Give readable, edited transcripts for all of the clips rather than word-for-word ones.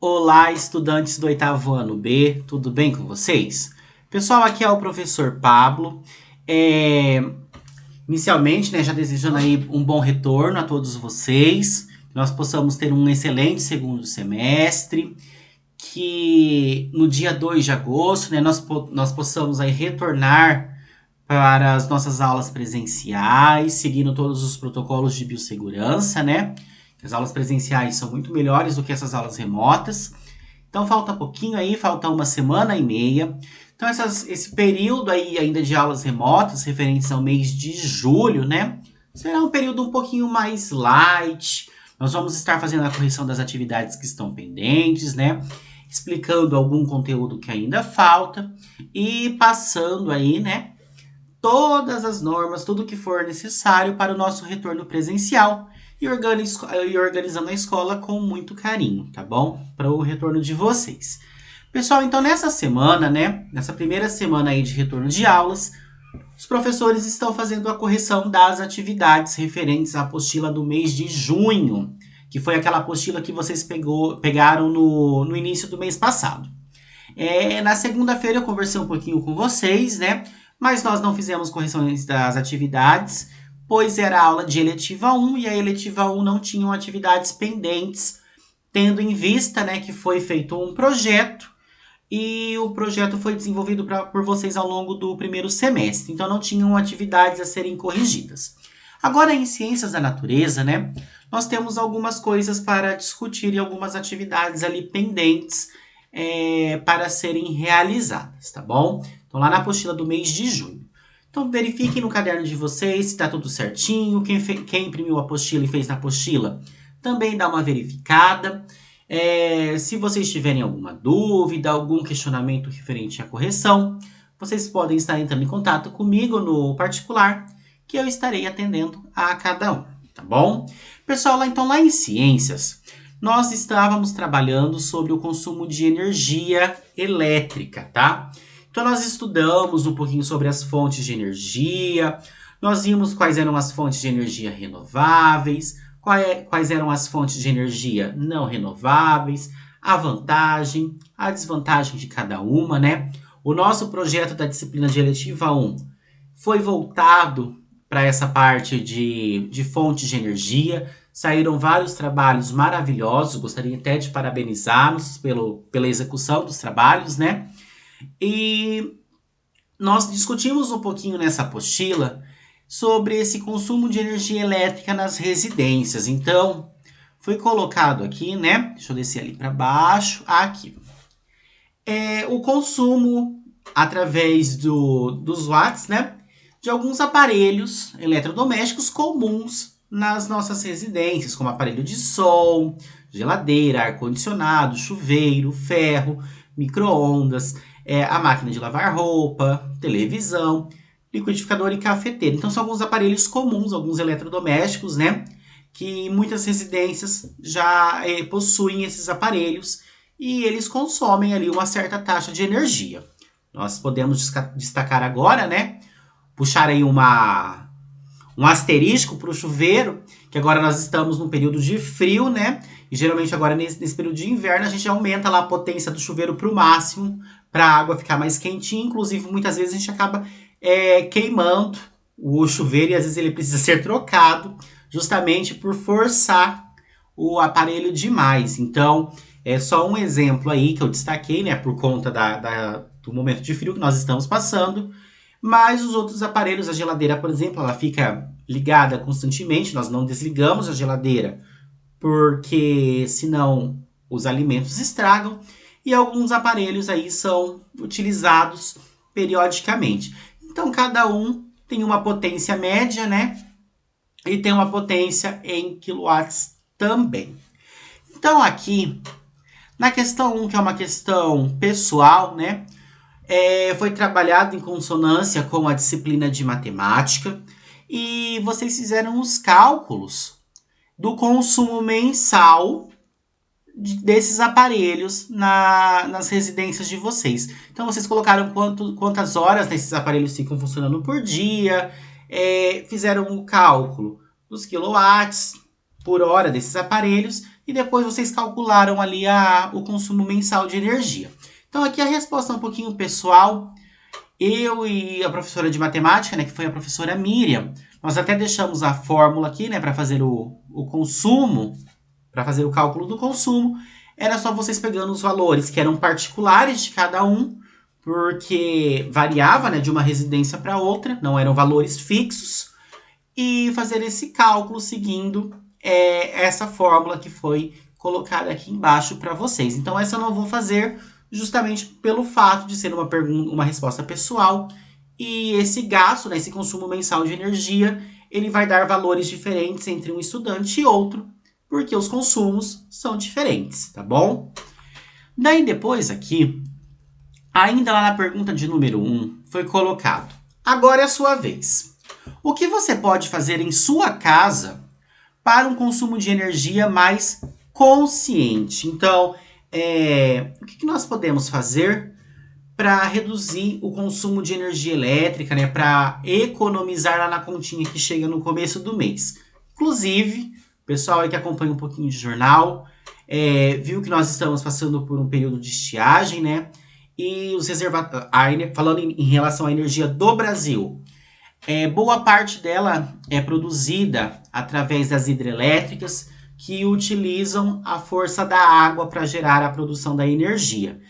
Olá, estudantes do oitavo ano B, tudo bem com vocês? Pessoal, aqui é o professor Pablo. É, Inicialmente, né, já desejando aí um bom retorno a todos vocês, que nós possamos ter um excelente segundo semestre, que no dia 2 de agosto, né, nós possamos aí retornar para as nossas aulas presenciais, seguindo todos os protocolos de biossegurança, né? As aulas presenciais são muito melhores do que essas aulas remotas. Então falta pouquinho aí, falta uma semana e meia. Então esse período aí ainda de aulas remotas, referentes ao mês de julho, né? Será um período um pouquinho mais light. Nós vamos estar fazendo a correção das atividades que estão pendentes, né? Explicando algum conteúdo que ainda falta e passando aí, né? Todas as normas, tudo que for necessário para o nosso retorno presencial e organizando a escola com muito carinho, tá bom? Para o retorno de vocês. Pessoal, então nessa semana, né? Nessa primeira semana aí de retorno de aulas, os professores estão fazendo a correção das atividades referentes à apostila do mês de junho, que foi aquela apostila que vocês pegaram no início do mês passado. Na segunda-feira eu conversei um pouquinho com vocês, né? Mas nós não fizemos correções das atividades, pois era aula de eletiva 1 e a eletiva 1 não tinham atividades pendentes, tendo em vista, né, que foi feito um projeto e o projeto foi desenvolvido por vocês ao longo do primeiro semestre, então não tinham atividades a serem corrigidas. Agora, em ciências da natureza, né, nós temos algumas coisas para discutir e algumas atividades ali pendentes para serem realizadas, tá bom? Então, lá na apostila do mês de junho. Então, verifiquem no caderno de vocês se está tudo certinho. Quem imprimiu a apostila e fez na apostila, também dá uma verificada. Se vocês tiverem alguma dúvida, algum questionamento referente à correção, vocês podem estar entrando em contato comigo no particular, que eu estarei atendendo a cada um, tá bom? Pessoal, lá em ciências, nós estávamos trabalhando sobre o consumo de energia elétrica, tá? Então, nós estudamos um pouquinho sobre as fontes de energia, nós vimos quais eram as fontes de energia renováveis, quais eram as fontes de energia não renováveis, a vantagem, a desvantagem de cada uma, né? O nosso projeto da disciplina de eletiva 1 foi voltado para essa parte de fontes de energia. Saíram vários trabalhos maravilhosos, gostaria até de parabenizá-los pela execução dos trabalhos, né? E nós discutimos um pouquinho nessa apostila sobre esse consumo de energia elétrica nas residências. Então, foi colocado aqui, né? Deixa eu descer ali para baixo. Aqui. O consumo através dos watts, né? De alguns aparelhos eletrodomésticos comuns nas nossas residências, como aparelho de som, geladeira, ar-condicionado, chuveiro, ferro, micro-ondas, a máquina de lavar roupa, televisão, liquidificador e cafeteira. Então são alguns aparelhos comuns, alguns eletrodomésticos, né? Que muitas residências já possuem esses aparelhos e eles consomem ali uma certa taxa de energia. Nós podemos destacar agora, né? Puxar aí um asterisco para o chuveiro, que agora nós estamos num período de frio, né? E geralmente agora nesse período de inverno a gente aumenta lá a potência do chuveiro para o máximo, para a água ficar mais quentinha. Inclusive, muitas vezes a gente acaba queimando o chuveiro e às vezes ele precisa ser trocado justamente por forçar o aparelho demais. Então, é só um exemplo aí que eu destaquei, né? Por conta do momento de frio que nós estamos passando. Mas os outros aparelhos, a geladeira, por exemplo, ela fica ligada constantemente. Nós não desligamos a geladeira porque senão os alimentos estragam. E alguns aparelhos aí são utilizados periodicamente. Então, cada um tem uma potência média, né? E tem uma potência em quilowatts também. Então, aqui, na questão 1, que é uma questão pessoal, né? Foi trabalhado em consonância com a disciplina de matemática e vocês fizeram os cálculos do consumo mensal desses aparelhos nas residências de vocês. Então, vocês colocaram quantas horas esses aparelhos ficam funcionando por dia, fizeram o cálculo dos quilowatts por hora desses aparelhos e depois vocês calcularam ali o consumo mensal de energia. Então aqui a resposta é um pouquinho pessoal. Eu e a professora de matemática, né, que foi a professora Miriam, nós até deixamos a fórmula aqui, né, para fazer o consumo, para fazer o cálculo do consumo. Era só vocês pegando os valores que eram particulares de cada um, porque variava, né, de uma residência para outra, não eram valores fixos, e fazer esse cálculo seguindo essa fórmula que foi colocada aqui embaixo para vocês. Então essa eu não vou fazer justamente pelo fato de ser uma resposta pessoal, e esse gasto, né, esse consumo mensal de energia, ele vai dar valores diferentes entre um estudante e outro, porque os consumos são diferentes, tá bom? Daí depois aqui, ainda lá na pergunta de número 1, foi colocado: agora é a sua vez. O que você pode fazer em sua casa para um consumo de energia mais consciente? Então, o que nós podemos fazer para reduzir o consumo de energia elétrica, né? Para economizar lá na continha que chega no começo do mês. Inclusive, o pessoal aí que acompanha um pouquinho de jornal, viu que nós estamos passando por um período de estiagem, né? E os reservatórios, falando em relação à energia do Brasil, boa parte dela é produzida através das hidrelétricas, que utilizam a força da água para gerar a produção da energia.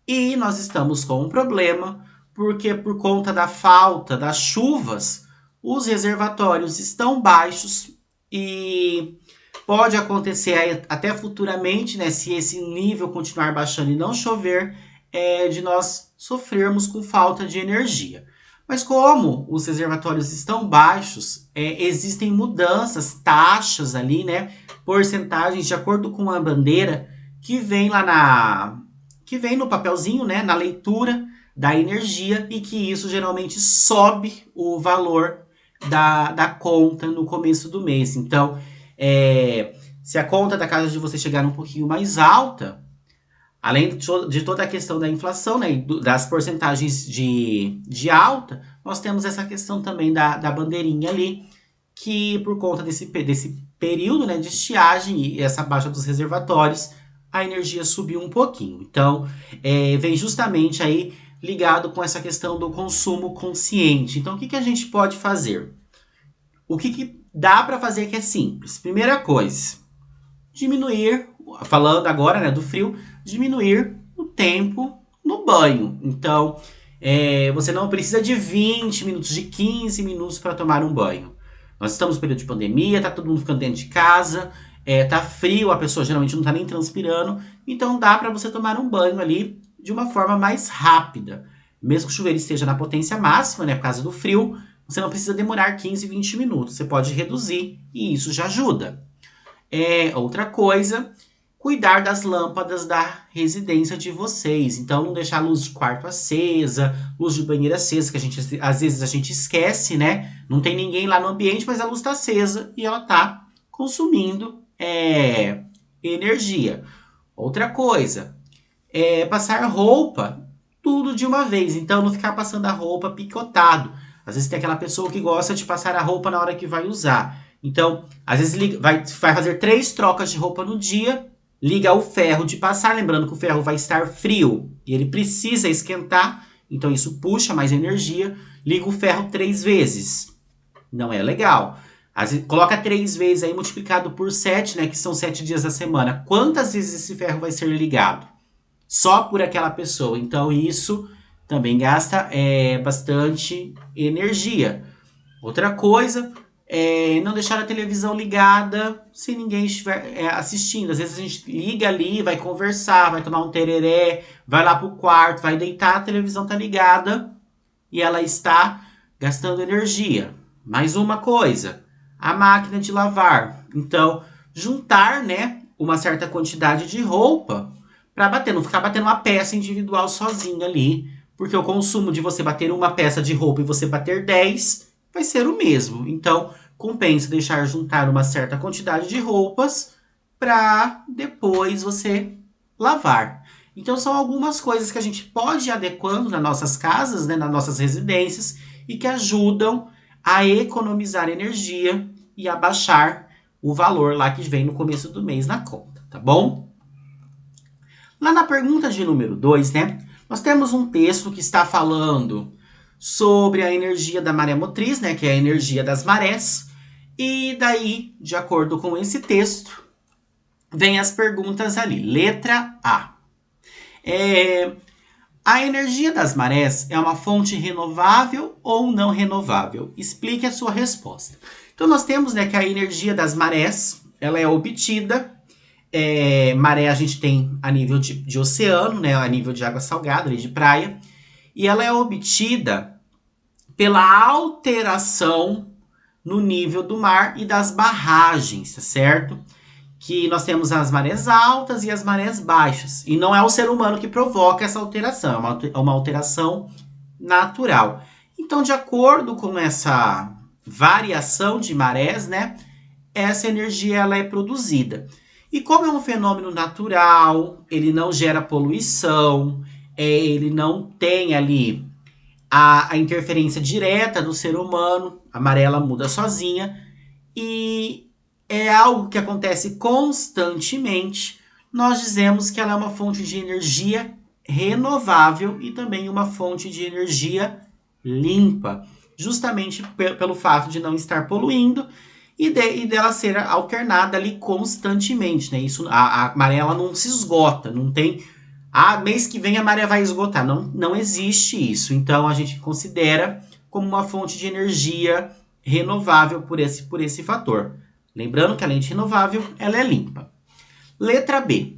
E nós estamos com um problema, porque por conta da falta das chuvas, os reservatórios estão baixos e pode acontecer até futuramente, né, se esse nível continuar baixando e não chover, de nós sofrermos com falta de energia. Mas como os reservatórios estão baixos, existem mudanças, taxas ali, né, porcentagens de acordo com a bandeira que vem lá que vem no papelzinho, né, na leitura da energia, e que isso geralmente sobe o valor da conta no começo do mês. Então, se a conta da casa de você chegar um pouquinho mais alta, além de toda a questão da inflação, né, das porcentagens de alta, nós temos essa questão também da bandeirinha ali, que por conta desse período, né, de estiagem e essa baixa dos reservatórios, a energia subiu um pouquinho. Então, vem justamente aí ligado com essa questão do consumo consciente. Então, o que a gente pode fazer? O que dá para fazer que é simples? Primeira coisa, diminuir, falando agora, né, do frio, diminuir o tempo no banho. Então, você não precisa de 20 minutos, de 15 minutos para tomar um banho. Nós estamos no período de pandemia, tá todo mundo ficando dentro de casa, tá frio, a pessoa geralmente não tá nem transpirando, então dá para você tomar um banho ali de uma forma mais rápida. Mesmo que o chuveiro esteja na potência máxima, né, por causa do frio, você não precisa demorar 15, 20 minutos. Você pode reduzir e isso já ajuda. Outra coisa, cuidar das lâmpadas da residência de vocês. Então, não deixar a luz de quarto acesa, luz de banheiro acesa, que às vezes a gente esquece, né? Não tem ninguém lá no ambiente, mas a luz está acesa e ela está consumindo energia. Outra coisa, passar roupa tudo de uma vez. Então, não ficar passando a roupa picotado. Às vezes tem aquela pessoa que gosta de passar a roupa na hora que vai usar. Então, às vezes vai fazer 3 trocas de roupa no dia, liga o ferro de passar, lembrando que o ferro vai estar frio e ele precisa esquentar, então isso puxa mais energia, liga o ferro 3 vezes. Não é legal. Coloca 3 vezes aí multiplicado por 7, né, que são 7 dias da semana. Quantas vezes esse ferro vai ser ligado? Só por aquela pessoa. Então isso também gasta bastante energia. Outra coisa, não deixar a televisão ligada se ninguém estiver assistindo. Às vezes a gente liga ali, vai conversar, vai tomar um tereré, vai lá pro quarto, vai deitar, a televisão tá ligada e ela está gastando energia. Mais uma coisa, a máquina de lavar. Então, juntar, né, uma certa quantidade de roupa para bater, não ficar batendo uma peça individual sozinha ali, porque o consumo de você bater uma peça de roupa e você bater 10 vai ser o mesmo. Então, compensa deixar juntar uma certa quantidade de roupas para depois você lavar. Então, são algumas coisas que a gente pode ir adequando nas nossas casas, né, nas nossas residências, e que ajudam a economizar energia e a baixar o valor lá que vem no começo do mês na conta. tá bom? Lá na pergunta de número 2, né, nós temos um texto que está falando sobre a energia da maré motriz, né, que é a energia das marés, e daí, de acordo com esse texto, vem as perguntas ali. Letra A. A energia das marés é uma fonte renovável ou não renovável? Explique a sua resposta. Então, nós temos, né, que a energia das marés, ela é obtida, maré a gente tem a nível de oceano, né, a nível de água salgada, ali de praia, e ela é obtida pela alteração no nível do mar e das barragens, tá certo? Que nós temos as marés altas e as marés baixas. E não é o ser humano que provoca essa alteração, é uma alteração natural. Então, de acordo com essa variação de marés, né, essa energia ela é produzida. E como é um fenômeno natural, ele não gera poluição, ele não tem ali a interferência direta do ser humano, a maré ela muda sozinha, e é algo que acontece constantemente, nós dizemos que ela é uma fonte de energia renovável e também uma fonte de energia limpa, justamente pelo fato de não estar poluindo e dela ser alternada ali constantemente, né? Isso, a maré ela não se esgota, não tem mês que vem a maré vai esgotar, não existe isso. Então a gente considera como uma fonte de energia renovável por esse fator. Lembrando que além de renovável, ela é limpa. Letra B.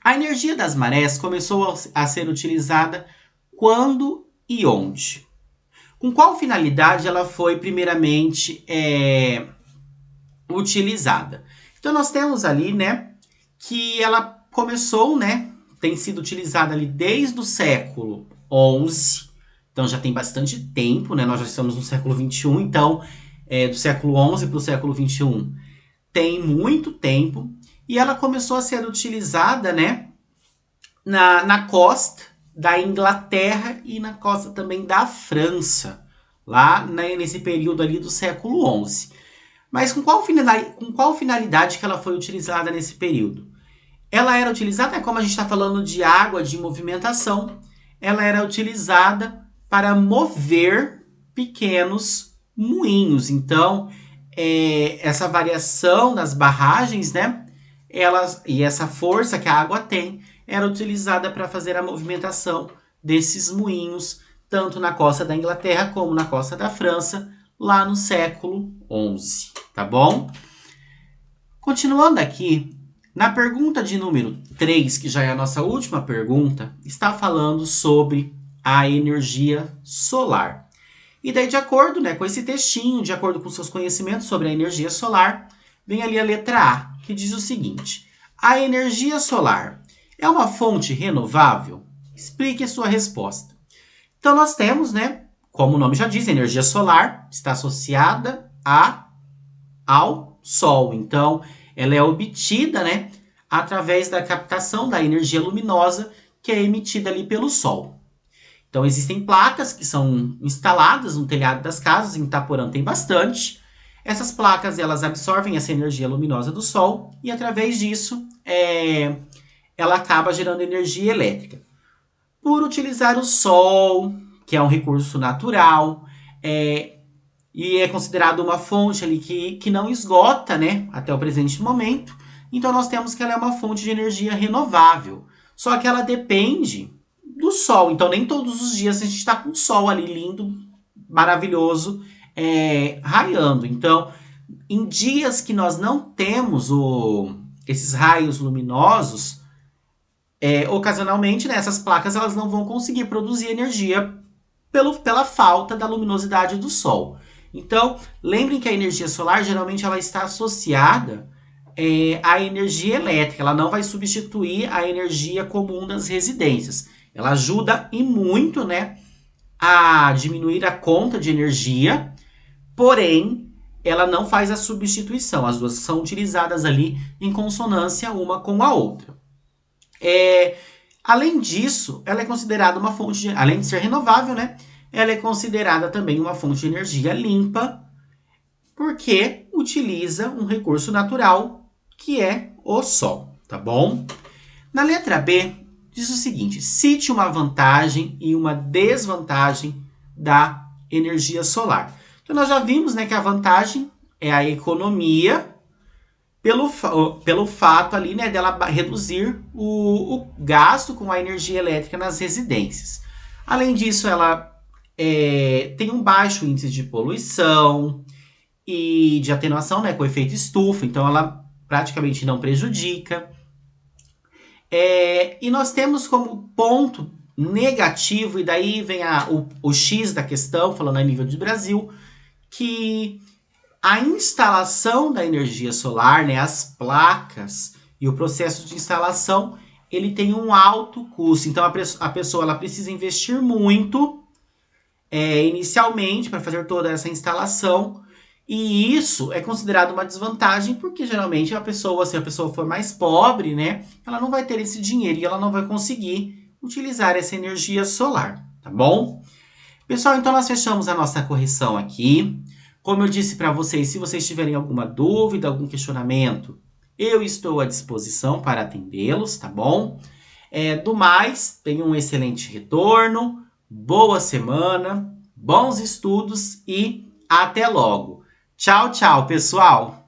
A energia das marés começou a ser utilizada quando e onde? Com qual finalidade ela foi primeiramente utilizada? Então nós temos ali, né, que ela começou, né, tem sido utilizada ali desde o século XI, então já tem bastante tempo, né, nós já estamos no século XXI, então do século XI para o século XXI tem muito tempo, e ela começou a ser utilizada, né, na costa da Inglaterra e na costa também da França, lá, né, nesse período ali do século XI. Mas com qual finalidade que ela foi utilizada nesse período? Ela era utilizada, como a gente está falando de água, de movimentação, ela era utilizada para mover pequenos moinhos. Então, essa variação das barragens, né, e essa força que a água tem, era utilizada para fazer a movimentação desses moinhos, tanto na costa da Inglaterra como na costa da França, lá no século XI, tá bom? Continuando aqui, na pergunta de número 3, que já é a nossa última pergunta, está falando sobre a energia solar. E daí, de acordo, né, com esse textinho, de acordo com seus conhecimentos sobre a energia solar, vem ali a letra A, que diz o seguinte: a energia solar é uma fonte renovável? Explique a sua resposta. Então, nós temos, né, como o nome já diz, a energia solar está associada ao Sol. Então, ela é obtida, né, através da captação da energia luminosa que é emitida ali pelo Sol. Então, existem placas que são instaladas no telhado das casas, em Itaporã tem bastante. Essas placas, elas absorvem essa energia luminosa do Sol e, através disso, ela acaba gerando energia elétrica. Por utilizar o Sol, que é um recurso natural, e é considerado uma fonte ali que não esgota, né, até o presente momento, então nós temos que ela é uma fonte de energia renovável. Só que ela depende do Sol. Então, nem todos os dias a gente está com o Sol ali lindo, maravilhoso, raiando. Então, em dias que nós não temos esses raios luminosos, ocasionalmente, né, essas placas elas não vão conseguir produzir energia pela falta da luminosidade do Sol. Então, lembrem que a energia solar geralmente ela está associada à energia elétrica. Ela não vai substituir a energia comum das residências. Ela ajuda e muito, né, a diminuir a conta de energia, porém, ela não faz a substituição. As duas são utilizadas ali em consonância uma com a outra. Além disso, ela é considerada uma fonte, além de ser renovável, né, ela é considerada também uma fonte de energia limpa, porque utiliza um recurso natural que é o Sol. tá bom? Na letra B, diz o seguinte: cite uma vantagem e uma desvantagem da energia solar. Então, nós já vimos, né, que a vantagem é a economia, pelo fato ali, né, dela reduzir o gasto com a energia elétrica nas residências. Além disso, ela tem um baixo índice de poluição e de atenuação, né, com efeito estufa, então ela praticamente não prejudica. E nós temos como ponto negativo, e daí vem o X da questão, falando a nível de Brasil, que a instalação da energia solar, né, as placas e o processo de instalação, ele tem um alto custo. Então a pessoa ela precisa investir muito inicialmente para fazer toda essa instalação. E isso é considerado uma desvantagem, porque geralmente a pessoa, se a pessoa for mais pobre, né, ela não vai ter esse dinheiro e ela não vai conseguir utilizar essa energia solar, tá bom? Pessoal, então nós fechamos a nossa correção aqui. Como eu disse para vocês, se vocês tiverem alguma dúvida, algum questionamento, eu estou à disposição para atendê-los, tá bom? Do mais, tenham um excelente retorno, boa semana, bons estudos e até logo. Tchau, tchau, pessoal!